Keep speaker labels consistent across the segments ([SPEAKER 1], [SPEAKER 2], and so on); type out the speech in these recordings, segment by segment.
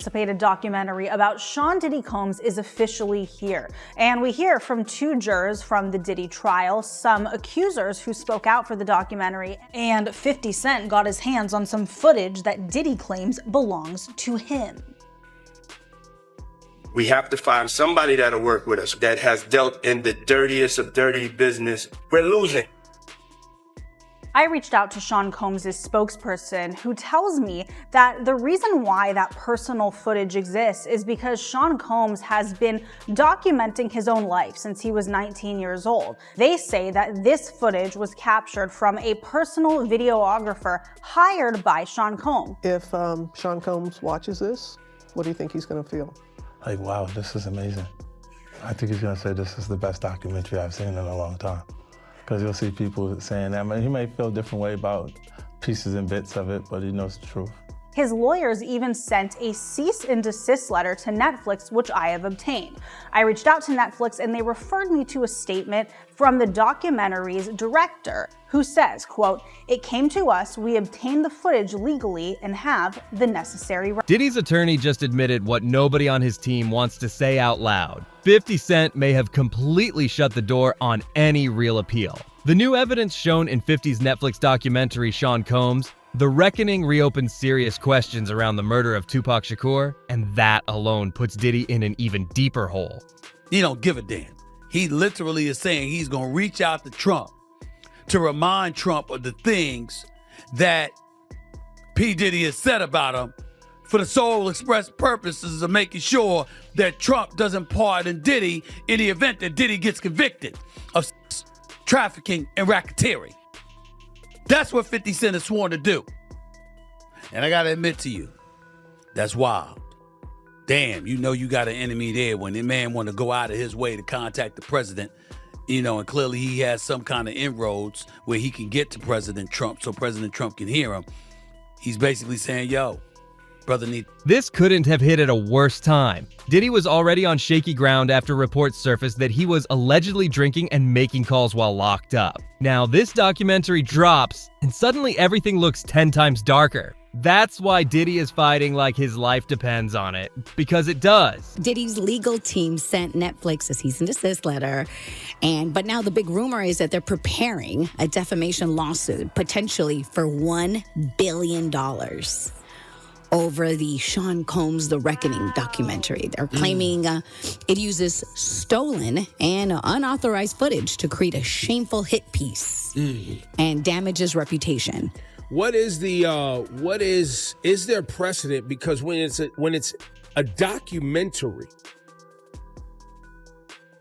[SPEAKER 1] Anticipated documentary about Sean Diddy Combs is officially here, and we hear from two jurors from the Diddy trial, some accusers who spoke out for the documentary, and 50 Cent got his hands on some footage that Diddy claims belongs to him.
[SPEAKER 2] We have to find somebody that'll work with us that has dealt in the dirtiest of dirty business. We're losing.
[SPEAKER 1] I reached out to Sean Combs' spokesperson, who tells me that the reason why that personal footage exists is because Sean Combs has been documenting his own life since he was 19 years old. They say that this footage was captured from a personal videographer hired by Sean Combs.
[SPEAKER 3] If Sean Combs watches this, what do you think he's going to feel?
[SPEAKER 4] Like, wow, this is amazing. I think he's going to say this is the best documentary I've seen in a long time. Because you'll see people saying that. I mean, he may feel a different way about pieces and bits of it, but he knows the truth.
[SPEAKER 1] His lawyers even sent a cease and desist letter to Netflix, which I have obtained. I reached out to Netflix and they referred me to a statement from the documentary's director, who says, quote, "It came to us, we obtained the footage legally and have the necessary rights."
[SPEAKER 5] Diddy's attorney just admitted what nobody on his team wants to say out loud. 50 Cent may have completely shut the door on any real appeal. The new evidence shown in 50's Netflix documentary, Sean Combs, The Reckoning, reopens serious questions around the murder of Tupac Shakur, and that alone puts Diddy in an even deeper hole.
[SPEAKER 6] He don't give a damn. He literally is saying he's gonna reach out to Trump to remind Trump of the things that P. Diddy has said about him for the sole express purposes of making sure that Trump doesn't pardon Diddy in the event that Diddy gets convicted of trafficking and racketeering. That's what 50 Cent is sworn to do. And I gotta admit to you, that's wild. Damn, you know you got an enemy there when the man want to go out of his way to contact the president, you know, and clearly he has some kind of inroads where he can get to President Trump so President Trump can hear him. He's basically saying, yo, brother need...
[SPEAKER 5] This couldn't have hit at a worse time. Diddy was already on shaky ground after reports surfaced that he was allegedly drinking and making calls while locked up. Now this documentary drops, and suddenly everything looks 10 times darker. That's why Diddy is fighting like his life depends on it, because it does.
[SPEAKER 7] Diddy's legal team sent Netflix a cease and desist letter, but now the big rumor is that they're preparing a defamation lawsuit, potentially for $1 billion over the Sean Combs The Reckoning documentary. They're claiming it uses stolen and unauthorized footage to create a shameful hit piece and damages reputation.
[SPEAKER 8] Is there precedent? Because when it's a documentary,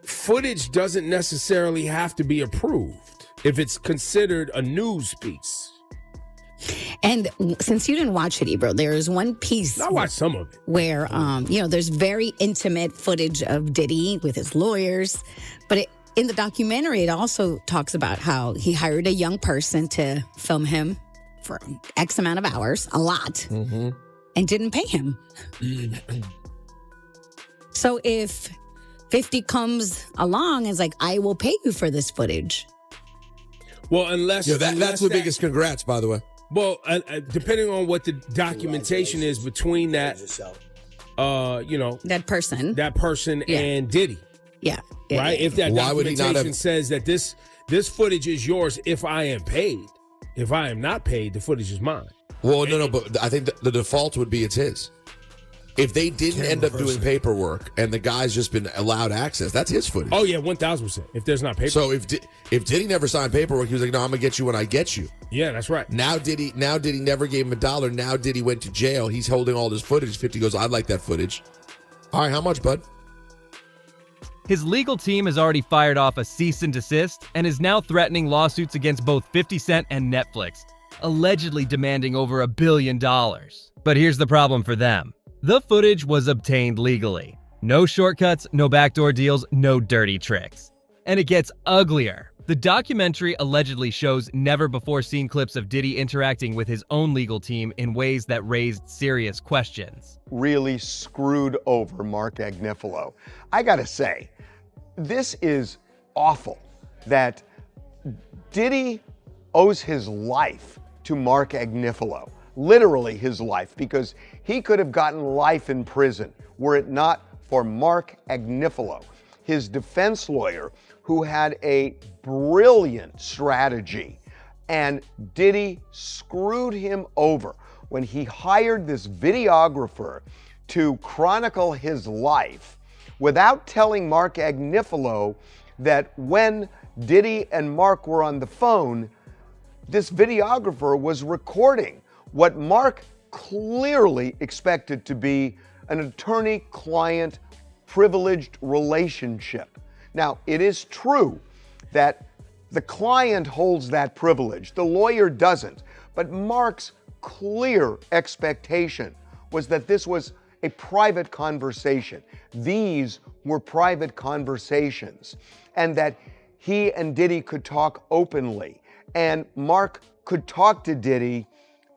[SPEAKER 8] footage doesn't necessarily have to be approved if it's considered a news piece.
[SPEAKER 7] And since you didn't watch it, Ebro, there is one piece.
[SPEAKER 8] I watched some of it.
[SPEAKER 7] Where, there's very intimate footage of Diddy with his lawyers. But in the documentary, it also talks about how he hired a young person to film him for X amount of hours, a lot, and didn't pay him. So if 50 comes along and is like, I will pay you for this footage.
[SPEAKER 8] Well, unless
[SPEAKER 9] that's the biggest congrats, by the way.
[SPEAKER 8] Well, depending on what the documentation is between that, that person and Diddy.
[SPEAKER 7] Yeah.
[SPEAKER 8] Right? If that documentation says that this footage is yours if I am paid. If I am not paid, the footage is mine.
[SPEAKER 9] Well, no, but I think the default would be it's his. If they didn't end up doing paperwork and the guy's just been allowed access, that's his footage.
[SPEAKER 8] Oh, yeah, 1,000%. If there's not paperwork.
[SPEAKER 9] So if Diddy never signed paperwork, he was like, no, I'm going to get you when I get you.
[SPEAKER 8] Yeah, that's right.
[SPEAKER 9] Now Diddy never gave him $1. Now Diddy went to jail. He's holding all this footage. 50 goes, I'd like that footage. All right, how much, bud?
[SPEAKER 5] His legal team has already fired off a cease and desist and is now threatening lawsuits against both 50 Cent and Netflix, allegedly demanding over $1 billion. But here's the problem for them. The footage was obtained legally. No shortcuts, no backdoor deals, no dirty tricks. And it gets uglier. The documentary allegedly shows never-before-seen clips of Diddy interacting with his own legal team in ways that raised serious questions.
[SPEAKER 10] Really screwed over Mark Agnifilo. I gotta say, this is awful that Diddy owes his life to Mark Agnifilo. literally his life, because he could have gotten life in prison were it not for Mark Agnifilo, his defense lawyer, who had a brilliant strategy. And Diddy screwed him over when he hired this videographer to chronicle his life without telling Mark Agnifilo that when Diddy and Mark were on the phone, this videographer was recording what Mark clearly expected to be an attorney-client privileged relationship. Now, it is true that the client holds that privilege, the lawyer doesn't, but Mark's clear expectation was that this was a private conversation. These were private conversations, and that he and Diddy could talk openly, and Mark could talk to Diddy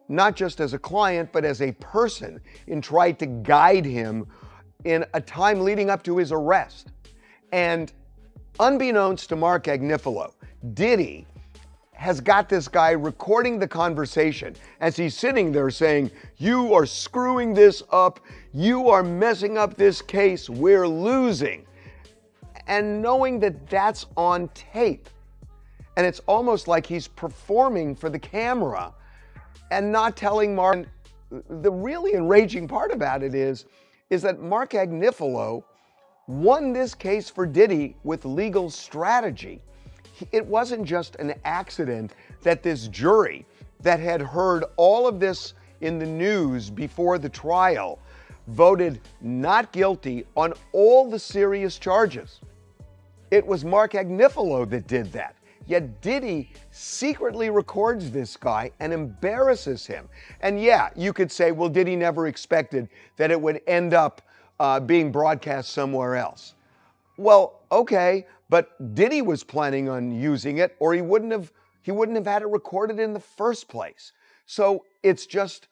[SPEAKER 10] not just as a client, but as a person, and tried to guide him in a time leading up to his arrest. And unbeknownst to Mark Agnifilo, Diddy has got this guy recording the conversation as he's sitting there saying, "You are screwing this up. You are messing up this case. We're losing." And knowing that that's on tape. And it's almost like he's performing for the camera and not telling Mark. And the really enraging part about it is that Mark Agnifilo won this case for Diddy with legal strategy. It wasn't just an accident that this jury that had heard all of this in the news before the trial voted not guilty on all the serious charges. It was Mark Agnifilo that did that. Yet Diddy secretly records this guy and embarrasses him. And yeah, you could say, well, Diddy never expected that it would end up being broadcast somewhere else. Well, okay, but Diddy was planning on using it, or he wouldn't have had it recorded in the first place. So it's just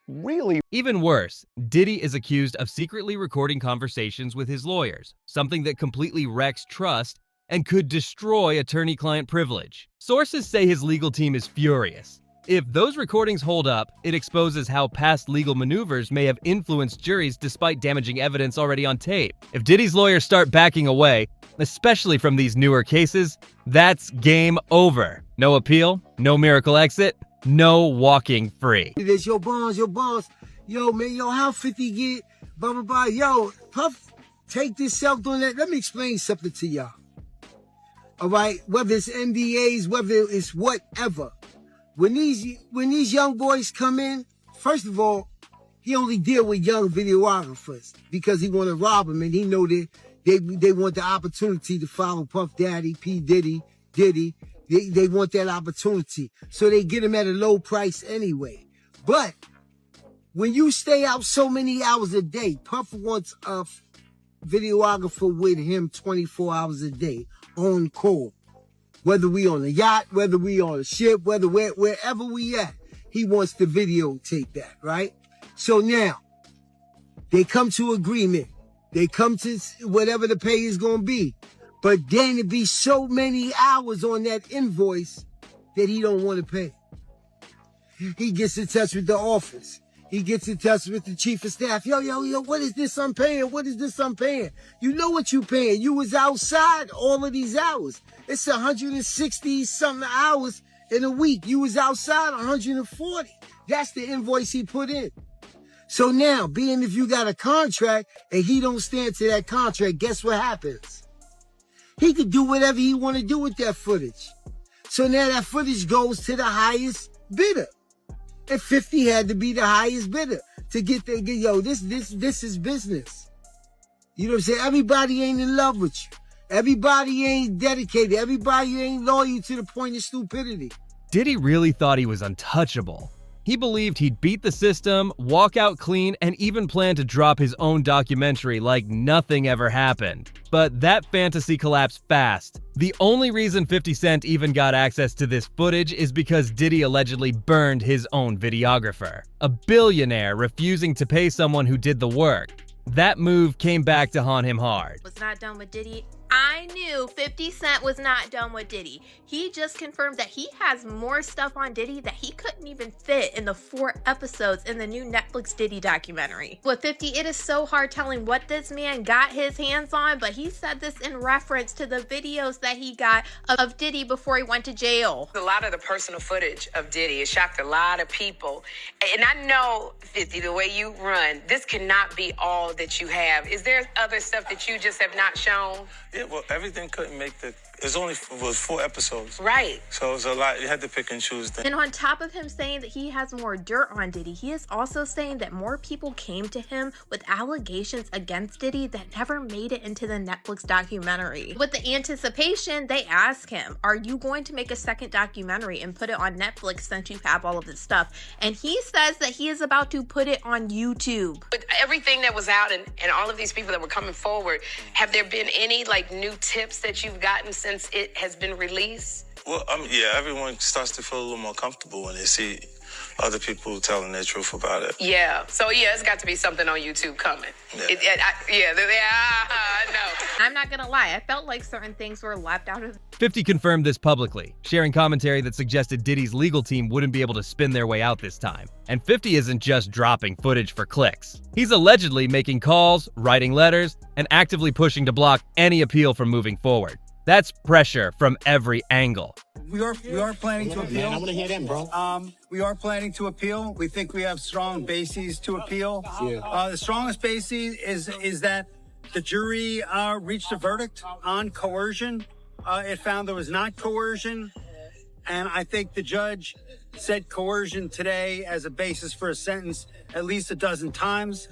[SPEAKER 10] really...
[SPEAKER 5] Even worse, Diddy is accused of secretly recording conversations with his lawyers, something that completely wrecks trust and could destroy attorney-client privilege. Sources say his legal team is furious. If those recordings hold up, it exposes how past legal maneuvers may have influenced juries despite damaging evidence already on tape. If Diddy's lawyers start backing away, especially from these newer cases, that's game over. No appeal, no miracle exit, no walking free.
[SPEAKER 11] It's your bonds. Yo, man, how 50 get, blah, blah, blah. Yo, Puff, take this self doing that. Let me explain something to y'all. All right, whether it's NDAs, whether it's whatever. When these young boys come in, first of all, he only deal with young videographers because he want to rob them, and he know that they want the opportunity to follow Puff Daddy, P. Diddy. They want that opportunity. So they get him at a low price anyway. But when you stay out so many hours a day, Puff wants a videographer with him 24 hours a day on call. Whether we on a yacht, whether we on a ship, wherever we at, he wants to videotape that, right? So now, they come to agreement. They come to whatever the pay is going to be. But then it be so many hours on that invoice that he don't want to pay. He gets in touch with the office. He gets in touch with the chief of staff. Yo, what is this I'm paying? What is this I'm paying? You know what you paying. You was outside all of these hours. It's 160 something hours in a week. You was outside 140. That's the invoice he put in. So now, being if you got a contract and he don't stand to that contract, guess what happens? He could do whatever he want to do with that footage. So now that footage goes to the highest bidder. And 50 had to be the highest bidder to get there. Yo, this is business. You know what I'm saying? Everybody ain't in love with you. Everybody ain't dedicated. Everybody ain't loyal to the point of stupidity.
[SPEAKER 5] Diddy really thought he was untouchable. He believed he'd beat the system, walk out clean, and even planned to drop his own documentary like nothing ever happened. But that fantasy collapsed fast. The only reason 50 Cent even got access to this footage is because Diddy allegedly burned his own videographer, a billionaire refusing to pay someone who did the work. That move came back to haunt him hard.
[SPEAKER 12] Was not done with Diddy. I knew 50 Cent was not done with Diddy. He just confirmed that he has more stuff on Diddy that he couldn't even fit in the 4 episodes in the new Netflix Diddy documentary. With 50, it is so hard telling what this man got his hands on, but he said this in reference to the videos that he got of Diddy before he went to jail.
[SPEAKER 13] A lot of the personal footage of Diddy has shocked a lot of people. And I know, 50, the way you run, this cannot be all that you have. Is there other stuff that you just have not shown?
[SPEAKER 14] Yeah, well, everything couldn't make it was 4 episodes.
[SPEAKER 12] Right.
[SPEAKER 14] So it was a lot. You had to pick and choose things.
[SPEAKER 12] And on top of him saying that he has more dirt on Diddy, he is also saying that more people came to him with allegations against Diddy that never made it into the Netflix documentary. With the anticipation, they ask him, are you going to make a second documentary and put it on Netflix since you have all of this stuff? And he says that he is about to put it on YouTube.
[SPEAKER 13] With everything that was out and all of these people that were coming forward, have there been any new tips that you've gotten since it has been released?
[SPEAKER 14] Well, yeah, everyone starts to feel a little more comfortable when they see other people telling their truth about it.
[SPEAKER 13] Yeah. So, yeah, it's got to be something on YouTube coming.
[SPEAKER 14] Yeah.
[SPEAKER 13] I know.
[SPEAKER 12] I'm not gonna lie, I felt like certain things were left out of
[SPEAKER 5] 50 confirmed this publicly, sharing commentary that suggested Diddy's legal team wouldn't be able to spin their way out this time. And 50 isn't just dropping footage for clicks. He's allegedly making calls, writing letters, and actively pushing to block any appeal from moving forward. That's pressure from every angle.
[SPEAKER 15] We are planning to appeal.
[SPEAKER 16] Man, I want to hear them, bro.
[SPEAKER 15] We are planning to appeal. We think we have strong bases to appeal. Yeah. The strongest basis is that the jury reached a verdict on coercion. It found there was not coercion. And I think the judge said coercion today as a basis for a sentence at least a dozen times.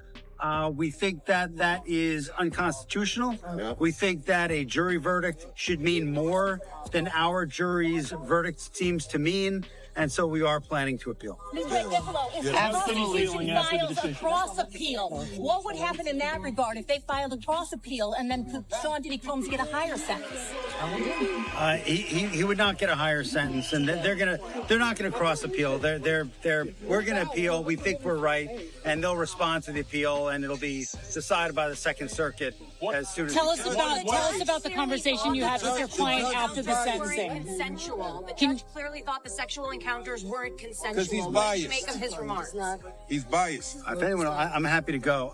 [SPEAKER 15] We think that is unconstitutional. Yeah. We think that a jury verdict should mean more than our jury's verdict seems to mean. And so we are planning to appeal.
[SPEAKER 17] Absolutely. Filed a cross appeal. What would happen in that regard if they filed a cross appeal and then Sean Diddy Combs get a higher sentence?
[SPEAKER 15] He would not get a higher sentence, and they're not gonna cross appeal. We're gonna appeal. We think we're right, and they'll respond to the appeal, and it'll be decided by the Second Circuit as soon as.
[SPEAKER 17] Tell us about the conversation you had with your client after the sentencing.
[SPEAKER 18] Consensual. The judge clearly thought the sexual encounters weren't consensual.
[SPEAKER 8] Because he's biased.
[SPEAKER 18] What did you make of his remarks?
[SPEAKER 8] He's biased.
[SPEAKER 15] If anyone, I'm happy to go.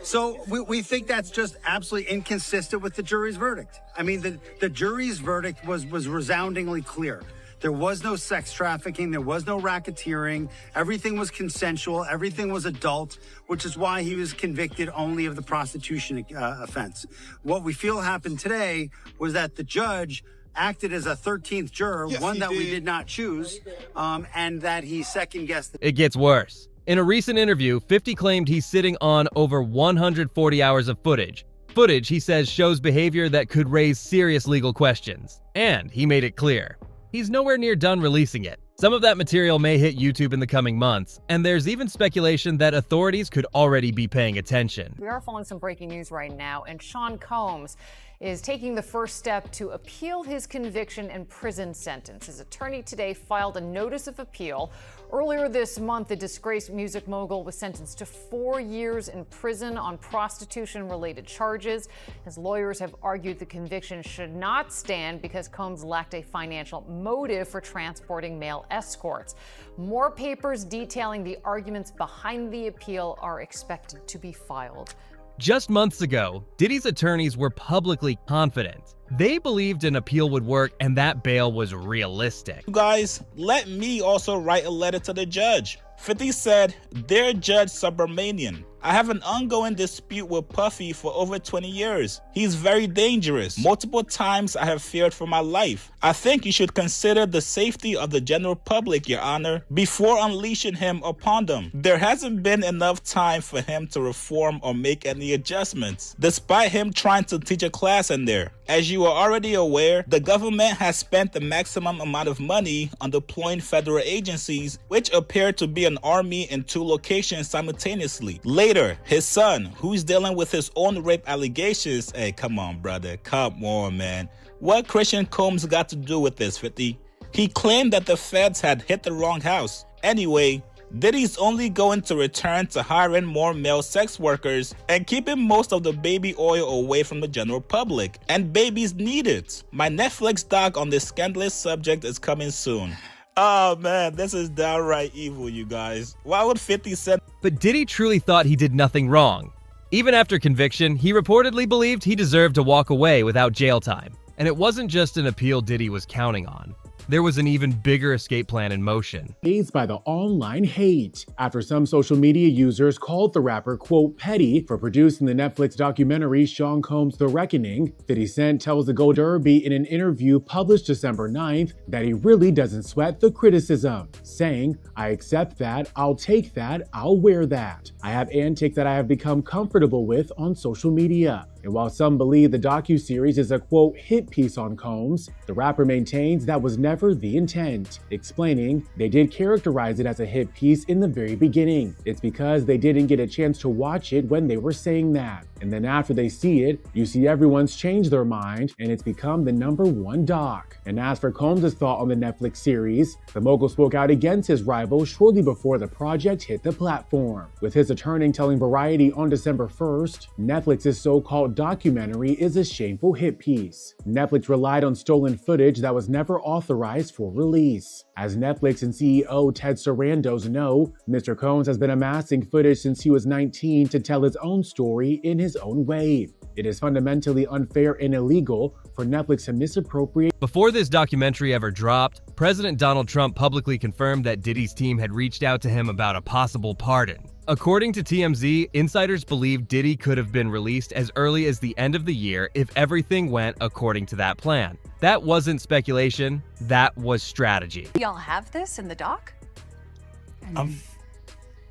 [SPEAKER 15] So we think that's just absolutely inconsistent with the jury's verdict. I mean, the jury's verdict was resoundingly clear. There was no sex trafficking. There was no racketeering. Everything was consensual. Everything was adult, which is why he was convicted only of the prostitution offense. What we feel happened today was that the judge acted as a 13th juror, yes, one that we did not choose, and that he second-guessed.
[SPEAKER 5] It gets worse. In a recent interview, 50 claimed he's sitting on over 140 hours of footage. Footage, he says, shows behavior that could raise serious legal questions. And he made it clear, he's nowhere near done releasing it. Some of that material may hit YouTube in the coming months, and there's even speculation that authorities could already be paying attention.
[SPEAKER 19] We are following some breaking news right now, and Sean Combs is taking the first step to appeal his conviction and prison sentence. His attorney today filed a notice of appeal. Earlier this month, the disgraced music mogul was sentenced to 4 years in prison on prostitution-related charges. His lawyers have argued the conviction should not stand because Combs lacked a financial motive for transporting male escorts. More papers detailing the arguments behind the appeal are expected to be filed.
[SPEAKER 5] Just months ago, Diddy's attorneys were publicly confident. They believed an appeal would work and that bail was realistic.
[SPEAKER 20] You guys, let me also write a letter to the judge. 50 said, "Dear Judge Subramanian, I have an ongoing dispute with Puffy for over 20 years. He's very dangerous. Multiple times I have feared for my life. I think you should consider the safety of the general public, Your Honor, before unleashing him upon them. There hasn't been enough time for him to reform or make any adjustments, despite him trying to teach a class in there. As you are already aware, the government has spent the maximum amount of money on deploying federal agencies, which appear to be an army in 2 locations simultaneously. Later, his son, who's dealing with his own rape allegations. Hey, come on, brother. Come on, man. What Christian Combs got to do with this, 50? He claimed that the feds had hit the wrong house. Anyway, Diddy's only going to return to hiring more male sex workers and keeping most of the baby oil away from the general public. And babies need it. My Netflix doc on this scandalous subject is coming soon. Oh man, this is downright evil, you guys. Why would 50 Cent...
[SPEAKER 5] But Diddy truly thought he did nothing wrong. Even after conviction, he reportedly believed he deserved to walk away without jail time. And it wasn't just an appeal Diddy was counting on. There was an even bigger escape plan in motion.
[SPEAKER 16] Hazed by the online hate after some social media users called the rapper, quote, petty for producing the Netflix documentary Sean Combs' The Reckoning. 50 Cent tells the Gold Derby in an interview published December 9th that he really doesn't sweat the criticism, saying, I accept that, I'll take that, I'll wear that. I have antics that I have become comfortable with on social media. And while some believe the docuseries is a, quote, hit piece on Combs, the rapper maintains that was never the intent, explaining they did characterize it as a hit piece in the very beginning. It's because they didn't get a chance to watch it when they were saying that. And then after they see it, you see everyone's changed their mind and it's become the #1 doc. And as for Combs' thought on the Netflix series, the mogul spoke out against his rival shortly before the project hit the platform, with his attorney telling Variety on December 1st, Netflix's so-called documentary is a shameful hit piece. Netflix relied on stolen footage that was never authorized for release. As Netflix and CEO Ted Sarandos know, Mr. Combs has been amassing footage since he was 19 to tell his own story in his own way. It is fundamentally unfair and illegal for Netflix to misappropriate.
[SPEAKER 5] Before this documentary ever dropped, President Donald Trump publicly confirmed that Diddy's team had reached out to him about a possible pardon. According to TMZ, insiders believe Diddy could have been released as early as the end of the year if everything went according to that plan. That wasn't speculation, that was strategy.
[SPEAKER 18] Y'all have this in the doc?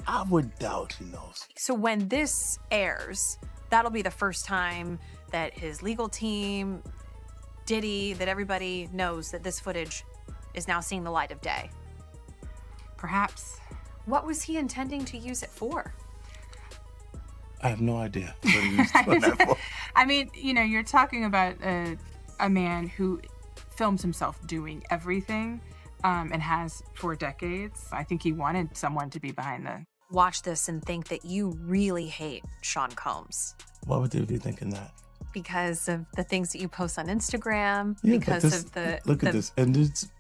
[SPEAKER 4] I would doubt he knows.
[SPEAKER 18] So when this airs, that'll be the first time that his legal team, Diddy, that everybody knows that this footage is now seeing the light of day. Perhaps. What was he intending to use it for?
[SPEAKER 4] I have no idea what he was doing that for.
[SPEAKER 21] I mean, you know, you're talking about a man who films himself doing everything and has for decades. I think he wanted someone to be behind the...
[SPEAKER 18] Watch this and think that you really hate Sean Combs.
[SPEAKER 4] Why would you be thinking that?
[SPEAKER 18] Because of the things that you post on Instagram,
[SPEAKER 4] Yeah,
[SPEAKER 18] because
[SPEAKER 4] but this,
[SPEAKER 18] of the...
[SPEAKER 4] Look at this. And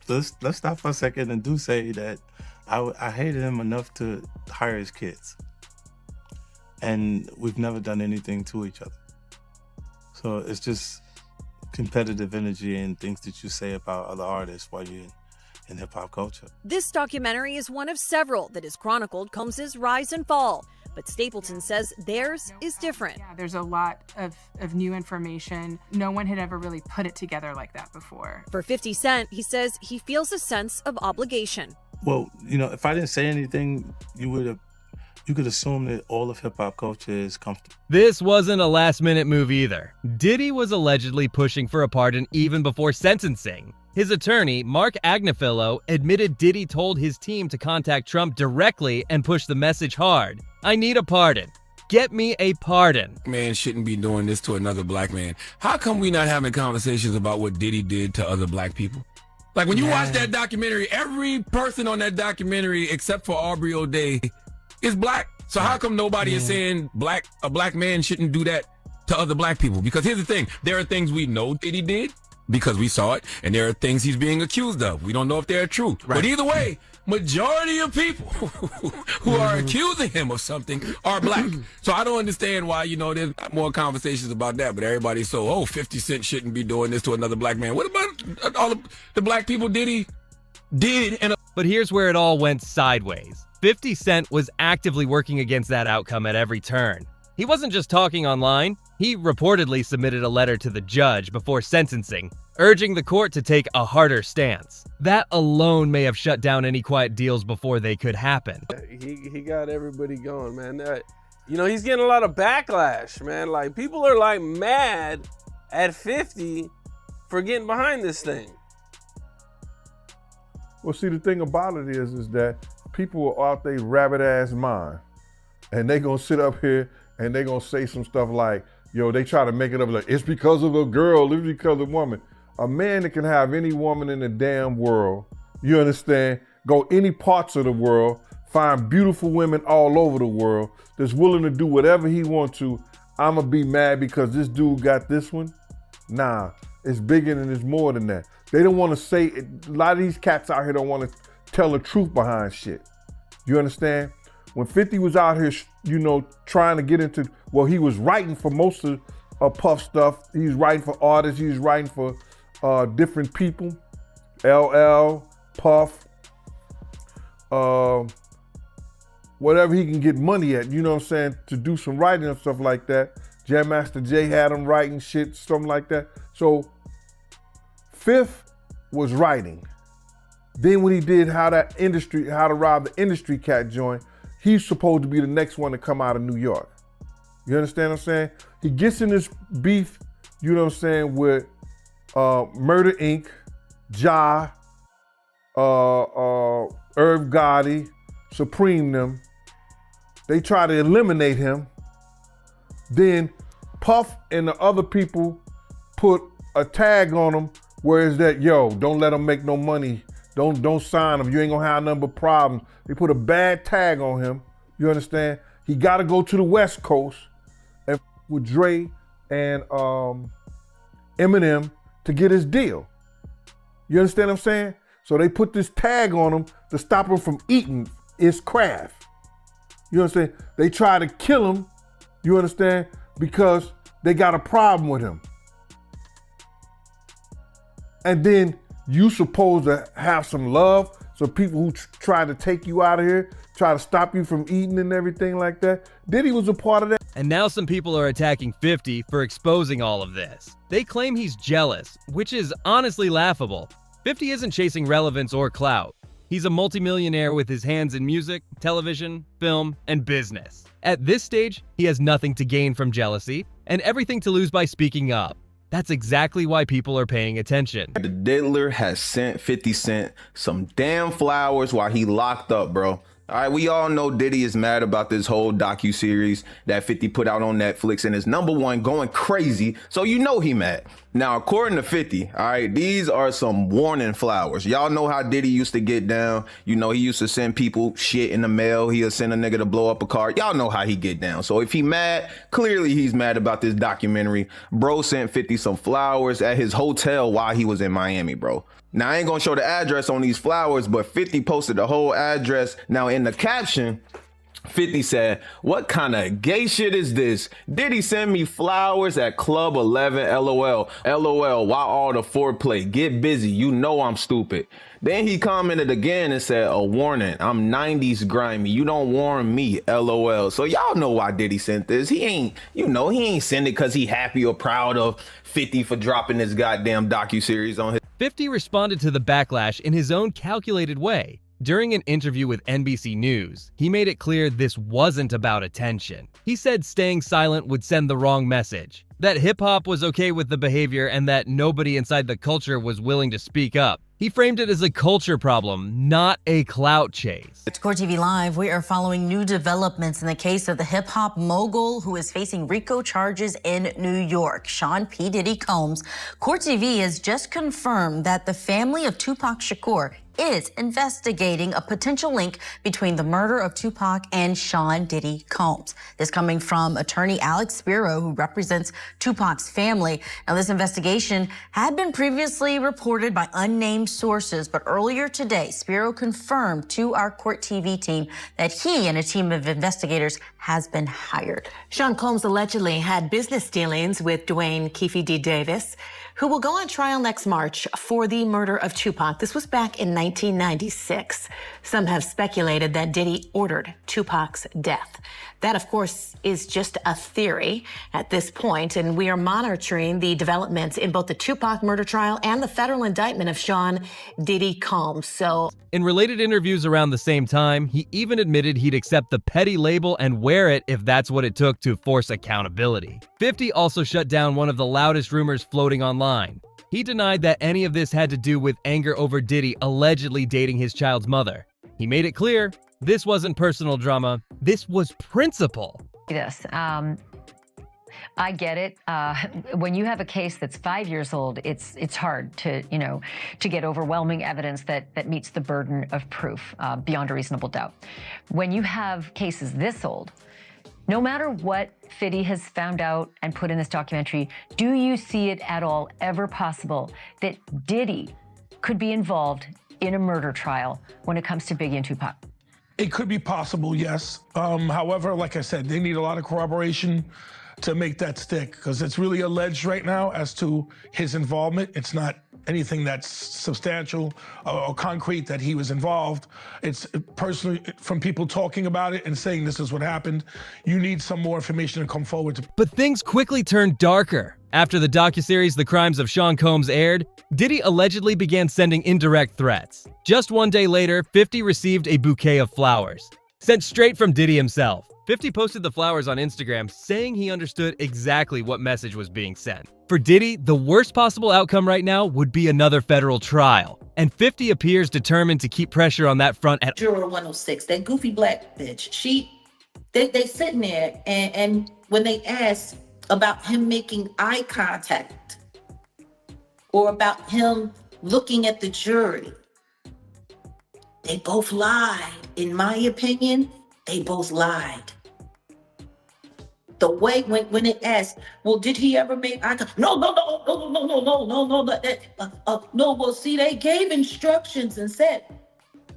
[SPEAKER 4] let's stop for a second and do say that I hated him enough to hire his kids. And we've never done anything to each other. So it's just competitive energy and things that you say about other artists while you're in hip-hop culture.
[SPEAKER 22] This documentary is one of several that has chronicled Combs' rise and fall, but Stapleton says theirs is different.
[SPEAKER 21] Yeah, there's a lot of new information. No one had ever really put it together like that before.
[SPEAKER 22] For 50 Cent, he says he feels a sense of obligation.
[SPEAKER 4] Well, you know, if I didn't say anything, you could assume that all of hip-hop culture is comfortable.
[SPEAKER 5] This wasn't a last-minute move either. Diddy was allegedly pushing for a pardon even before sentencing. His attorney, Mark Agnifilo, admitted Diddy told his team to contact Trump directly and push the message hard. I need a pardon. Get me a pardon.
[SPEAKER 23] Man shouldn't be doing this to another black man. How come we not having conversations about what Diddy did to other black people? Like when you watch that documentary, every person on that documentary except for Aubrey O'Day is black. So how come nobody is saying a black man shouldn't do that to other black people? Because here's the thing, there are things we know Diddy did because we saw it, and there are things he's being accused of. We don't know if they're true. Right. But either way, majority of people who are accusing him of something are black. So I don't understand why, you know, there's more conversations about that, but everybody's so, 50 Cent shouldn't be doing this to another black man. What about all the black people Diddy did?
[SPEAKER 5] But here's where it all went sideways. 50 Cent was actively working against that outcome at every turn. He wasn't just talking online. He reportedly submitted a letter to the judge before sentencing, urging the court to take a harder stance. That alone may have shut down any quiet deals before they could happen.
[SPEAKER 24] He got everybody going, man. You know, he's getting a lot of backlash, man. Like, people are like mad at 50 for getting behind this thing.
[SPEAKER 25] Well, see, the thing about it is that people are out there rabbit-ass mind, and they gonna sit up here and they gonna say some stuff like, yo, they try to make it up like, it's because of a girl, it's because of a woman. A man that can have any woman in the damn world, you understand, go any parts of the world, find beautiful women all over the world, that's willing to do whatever he wants to, I'ma be mad because this dude got this one? Nah, it's bigger and it's more than that. They don't want to say, a lot of these cats out here don't want to tell the truth behind shit. You understand? When 50 was out here, you know, trying to get into, well, he was writing for most of Puff stuff. He was writing for artists. He was writing for different people. LL, Puff, whatever he can get money at, you know what I'm saying, to do some writing and stuff like that. Jam Master Jay had him writing shit, something like that. So Fifth was writing. Then when he did How to Rob the Industry Cat joint, he's supposed to be the next one to come out of New York. You understand what I'm saying? He gets in this beef, you know what I'm saying, with Murder Inc., Ja, Irv Gotti, Supreme them. They try to eliminate him. Then Puff and the other people put a tag on him where it's that, yo, don't let him make no money. Don't sign him. You ain't gonna have none but problems. They put a bad tag on him. You understand? He gotta go to the West Coast and with Dre and Eminem to get his deal. You understand what I'm saying? So they put this tag on him to stop him from eating his craft. You understand? They try to kill him, you understand, because they got a problem with him. And then you supposed to have some love, so people who try to take you out of here, try to stop you from eating and everything like that. Diddy was a part of that.
[SPEAKER 5] And now some people are attacking 50 for exposing all of this. They claim he's jealous, which is honestly laughable. 50 isn't chasing relevance or clout. He's a multimillionaire with his hands in music, television, film, and business. At this stage, he has nothing to gain from jealousy and everything to lose by speaking up. That's exactly why people are paying attention.
[SPEAKER 1] The diddler has sent 50 Cent some damn flowers while he locked up, bro. All right, we all know Diddy is mad about this whole docuseries that 50 put out on Netflix and is #1 going crazy, so you know he mad. Now, according to 50, all right, these are some warning flowers. Y'all know how Diddy used to get down. You know, he used to send people shit in the mail. He'll send a nigga to blow up a car. Y'all know how he get down. So if he mad, clearly he's mad about this documentary. Bro sent 50 some flowers at his hotel while he was in Miami, bro. Now, I ain't gonna show the address on these flowers, but 50 posted the whole address. Now, in the caption, 50 said, "What kind of gay shit is this? Diddy send me flowers at Club 11, LOL. LOL, why all the foreplay? Get busy, you know I'm stupid." Then he commented again and said, "A warning, I'm 90s grimy. You don't warn me, LOL." So y'all know why Diddy sent this. He ain't send it because he happy or proud of 50 for dropping this goddamn docuseries on his.
[SPEAKER 5] 50 responded to the backlash in his own calculated way. During an interview with NBC News, he made it clear this wasn't about attention. He said staying silent would send the wrong message, that hip-hop was okay with the behavior and that nobody inside the culture was willing to speak up. He framed it as a culture problem, not a clout chase.
[SPEAKER 2] Court TV Live, we are following new developments in the case of the hip-hop mogul who is facing RICO charges in New York, Sean P. Diddy Combs. Court TV has just confirmed that the family of Tupac Shakur is investigating a potential link between the murder of Tupac and Sean Diddy Combs. This coming from attorney Alex Spiro, who represents Tupac's family. Now, this investigation had been previously reported by unnamed sources, but earlier today, Spiro confirmed to our Court TV team that he and a team of investigators has been hired.
[SPEAKER 3] Sean Combs allegedly had business dealings with Dwayne Keefe D. Davis, who will go on trial next March for the murder of Tupac. This was back in 1996. Some have speculated that Diddy ordered Tupac's death. That, of course, is just a theory at this point, and we are monitoring the developments in both the Tupac murder trial and the federal indictment of Sean Diddy Combs. So,
[SPEAKER 5] in related interviews around the same time, he even admitted he'd accept the petty label and wear it if that's what it took to force accountability. 50 also shut down one of the loudest rumors floating online. He denied that any of this had to do with anger over Diddy allegedly dating his child's mother. He made it clear this wasn't personal drama, this was principle.
[SPEAKER 6] This. I get it. When you have a case that's 5 years old, it's hard to get overwhelming evidence that meets the burden of proof beyond a reasonable doubt. When you have cases this old, no matter what Fiddy has found out and put in this documentary, do you see it at all ever possible that Diddy could be involved in a murder trial when it comes to Biggie and Tupac?
[SPEAKER 7] It could be possible, yes. However, like I said, they need a lot of corroboration to make that stick, because it's really alleged right now as to his involvement. It's not anything that's substantial or concrete that he was involved. It's personally from people talking about it and saying this is what happened. You need some more information to come forward.
[SPEAKER 5] But things quickly turned darker. After the docuseries The Crimes of Sean Combs aired, Diddy allegedly began sending indirect threats. Just one day later, 50 received a bouquet of flowers, sent straight from Diddy himself. 50 posted the flowers on Instagram, saying he understood exactly what message was being sent. For Diddy, the worst possible outcome right now would be another federal trial, and 50 appears determined to keep pressure on that front at
[SPEAKER 9] Juror 106, that goofy black bitch, they sitting there, and when they ask about him making eye contact or about him looking at the jury, they both lied. In my opinion, they both lied. The way when it asked, well, did he ever make eye contact? No. No. Well, see, they gave instructions and said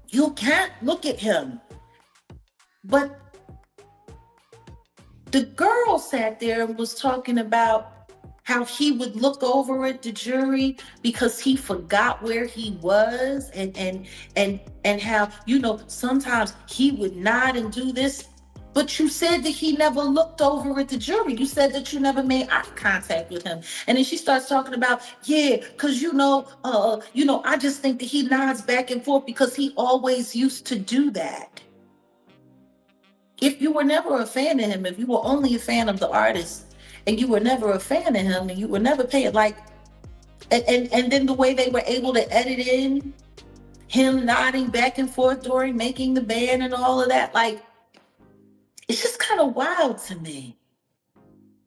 [SPEAKER 9] you can't look at him. But the girl sat there and was talking about how he would look over at the jury because he forgot where he was, and how, sometimes he would nod and do this. But you said that he never looked over at the jury. You said that you never made eye contact with him. And then she starts talking about, because I just think that he nods back and forth because he always used to do that. If you were never a fan of him, if you were only a fan of the artist, and you were never a fan of him, and you were never paying, and then the way they were able to edit in him nodding back and forth during making the band and all of that, it's just kind of wild to me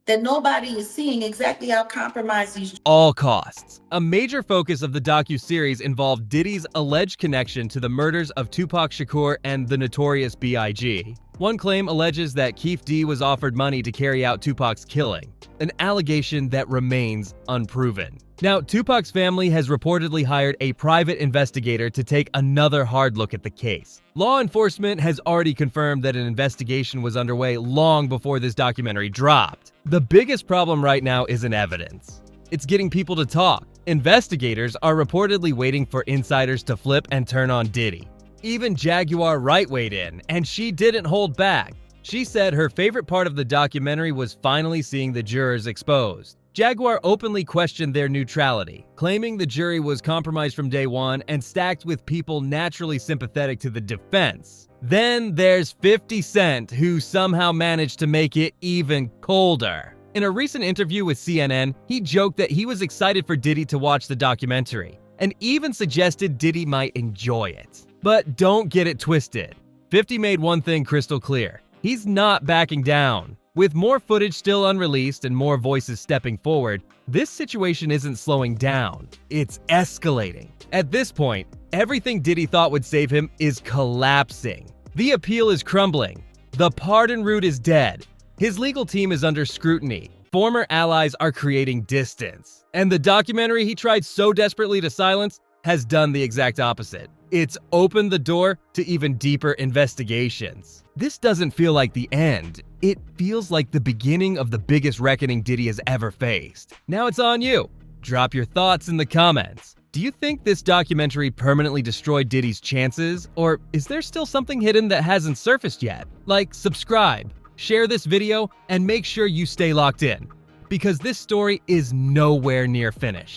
[SPEAKER 9] that nobody is seeing exactly how compromised these.
[SPEAKER 5] all costs. A major focus of the docuseries involved Diddy's alleged connection to the murders of Tupac Shakur and the Notorious B.I.G. One claim alleges that Keith D was offered money to carry out Tupac's killing, an allegation that remains unproven. Now, Tupac's family has reportedly hired a private investigator to take another hard look at the case. Law enforcement has already confirmed that an investigation was underway long before this documentary dropped. The biggest problem right now isn't evidence. It's getting people to talk. Investigators are reportedly waiting for insiders to flip and turn on Diddy. Even Jaguar Wright weighed in, and she didn't hold back. She said her favorite part of the documentary was finally seeing the jurors exposed. Jaguar openly questioned their neutrality, claiming the jury was compromised from day one and stacked with people naturally sympathetic to the defense. Then there's 50 Cent, who somehow managed to make it even colder. In a recent interview with CNN, he joked that he was excited for Diddy to watch the documentary, and even suggested Diddy might enjoy it. But don't get it twisted. 50 made one thing crystal clear. He's not backing down. With more footage still unreleased and more voices stepping forward, this situation isn't slowing down. It's escalating. At this point, everything Diddy thought would save him is collapsing. The appeal is crumbling. The pardon route is dead. His legal team is under scrutiny. Former allies are creating distance. And the documentary he tried so desperately to silence has done the exact opposite. It's opened the door to even deeper investigations. This doesn't feel like the end. It feels like the beginning of the biggest reckoning Diddy has ever faced. Now it's on you. Drop your thoughts in the comments. Do you think this documentary permanently destroyed Diddy's chances? Or is there still something hidden that hasn't surfaced yet? Subscribe, share this video, and make sure you stay locked in, because this story is nowhere near finished.